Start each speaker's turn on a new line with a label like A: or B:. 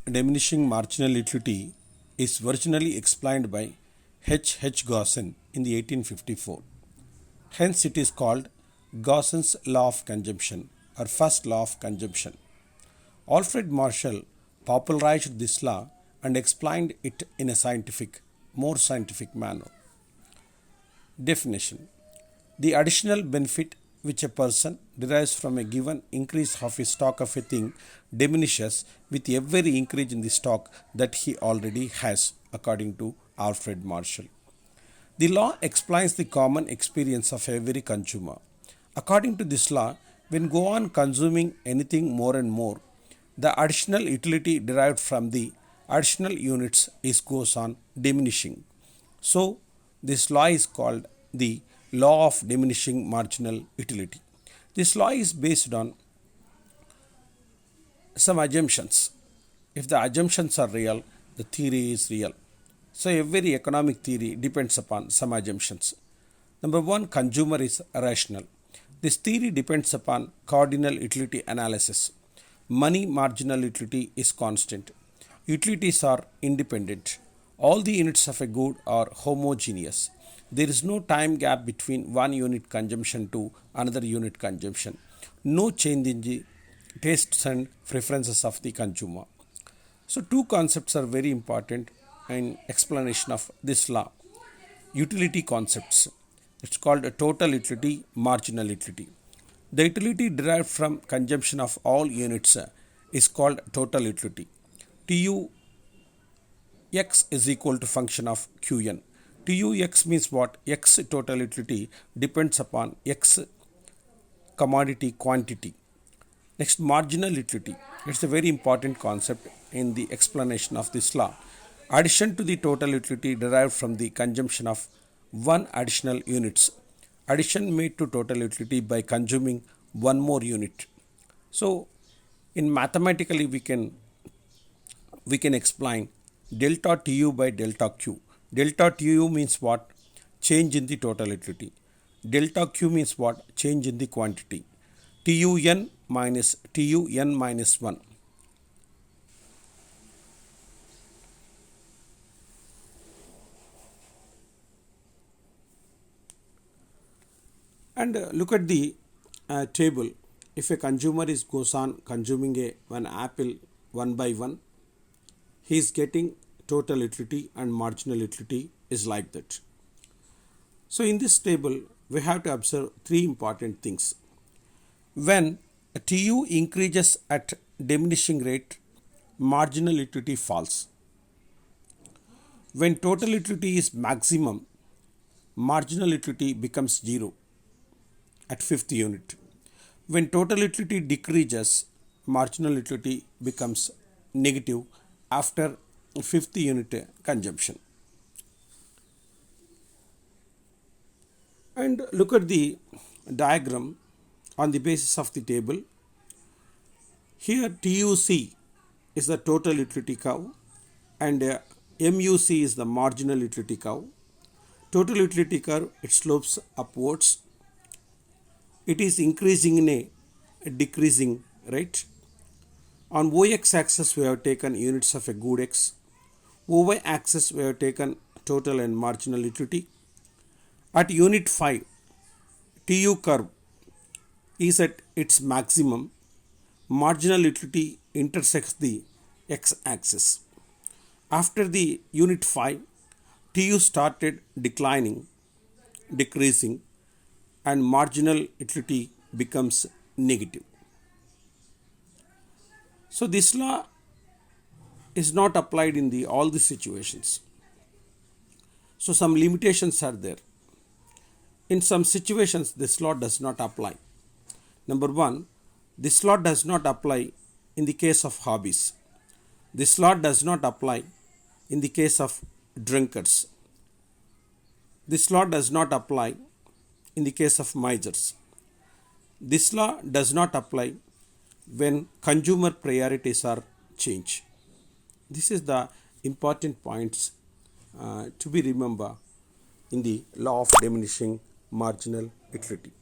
A: diminishing marginal utility is originally explained by H. Gaussen in the 1854. Hence it is called Gaussen's law of consumption or first law of consumption. Alfred Marshall popularized this law and explained it in a more scientific manner. Definition: the additional benefit which a person derives from a given increase of his stock of a thing diminishes with every increase in the stock that he already has, according to Alfred Marshall. The law explains the common experience of every consumer. According to this law, when go on consuming anything more and more, the additional utility derived from the additional units goes on diminishing. So, this law is called the law of diminishing marginal utility. This law is based on some assumptions. If the assumptions are real, the theory is real. So, every economic theory depends upon some assumptions. Number one, consumer is rational. This theory depends upon cardinal utility analysis. Money marginal utility is constant. Utilities are independent. All the units of a good are homogeneous. There is no time gap between one unit consumption to another unit consumption. No change in the tastes and preferences of the consumer. So, two concepts are very important in explanation of this law. Utility concepts. It's called a total utility, marginal utility. The utility derived from consumption of all units is called total utility. TUX is equal to function of Qn. TUX means what? X total utility depends upon X commodity quantity. Next, marginal utility. It's a very important concept in the explanation of this law. Addition to the total utility derived from the consumption of one additional units. Addition made to total utility by consuming one more unit. So, in mathematically we can explain delta Tu by delta Q. Delta Tu means what? Change in the total utility. Delta Q means what? Change in the quantity. Tun minus 1. And look at the table. If a consumer goes on consuming one apple one by one, he is getting total utility and marginal utility is like that. So, in this table, we have to observe three important things. When Tu increases at diminishing rate, marginal utility falls. When total utility is maximum, marginal utility becomes 0 at fifth unit. When total utility decreases, marginal utility becomes negative after fifth unit consumption. And look at the diagram on the basis of the table. Here TUC is the total utility curve and MUC is the marginal utility curve. Total utility curve, it slopes upwards. It is increasing in a decreasing rate. On OX axis we have taken units of a good X. OY axis we have taken total and marginal utility. At unit 5, TU curve is at its maximum. Marginal utility intersects the X axis. After the unit 5, TU started decreasing, and marginal utility becomes negative. So, this law is not applied in all the situations. So, some limitations are there. In some situations, this law does not apply. Number one, this law does not apply in the case of hobbies. This law does not apply in the case of drunkards. This law does not apply in the case of misers. This law does not apply when consumer priorities are changed. This is the important points to be remembered in the law of diminishing marginal utility.